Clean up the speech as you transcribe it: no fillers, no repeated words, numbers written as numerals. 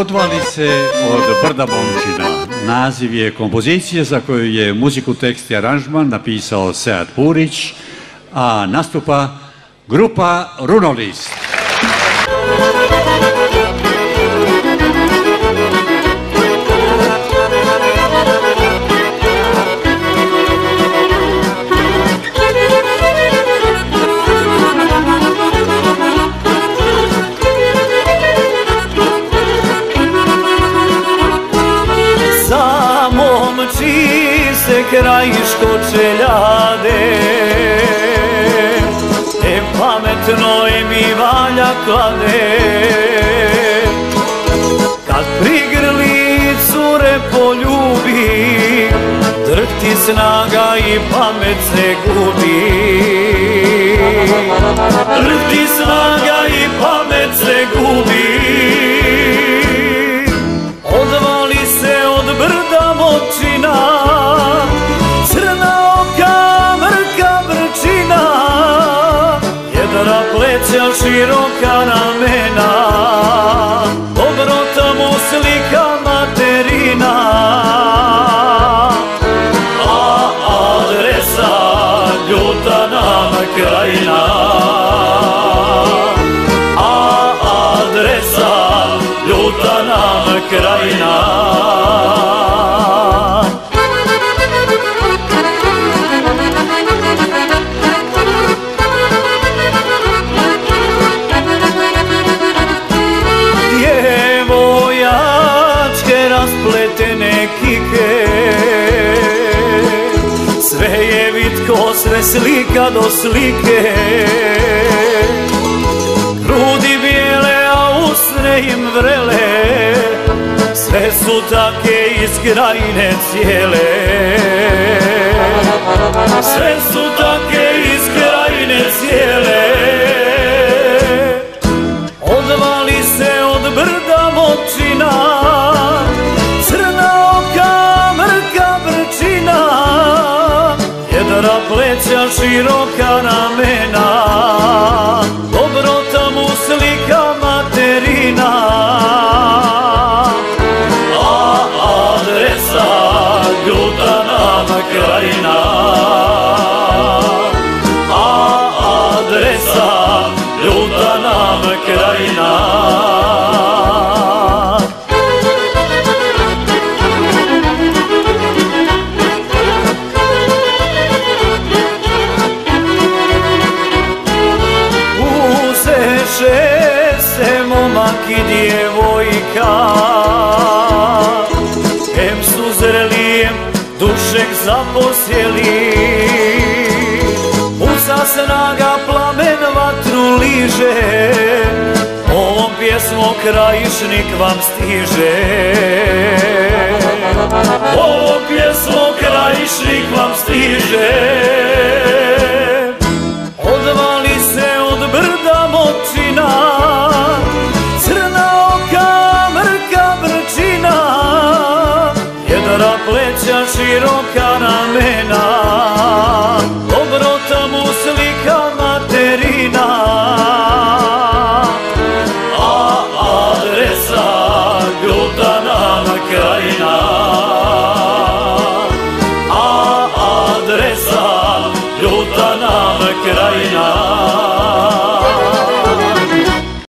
Odvali se od brda Momčina. Naziv je kompozicije za koju je muziku, tekst i aranžman napisao Sead Purić, a nastupa grupa Runolist. Se krajiško čeljade, pametno mi valja klade. Kad prigrli cure poljubi, drhti snaga i pamet se gubi. Drhti snaga i pamet se gubi. Odvali se od brda Momčina, crna oka, mrka vrčina, jedra pleća, široka ramena, dobrota mu slika materina. A adresa ljuta nam krajina, a adresa ljuta nam krajina. Raspletene kike, sve je vitko, sve slika do slike. Grudi bijele, a usne im vrele, sve su take iz krajine cijele. Sve su take iz krajine cijele. Odvali se od brda Momčina, crna oka, mrka vrčina, jedra pleća, široka ramena, dobrota mu slika materina. A adresa ljuta nam krajina, a adresa ljuta nam krajina. Se momak i djevojka, em su zreli, em dušek zaposjeli. Uza snaga plamen vatru liže, ovom pjesmom krajišnik vam stiže. Ovom pjesmom krajišnik vam stiže. Odvali se od brda Momčina, crna oka, mrka vrčina, jedra pleća, široka ramena, dobrota mu slika materina. A adresa ljuta nam krajina, a adresa ljuta nam krajina.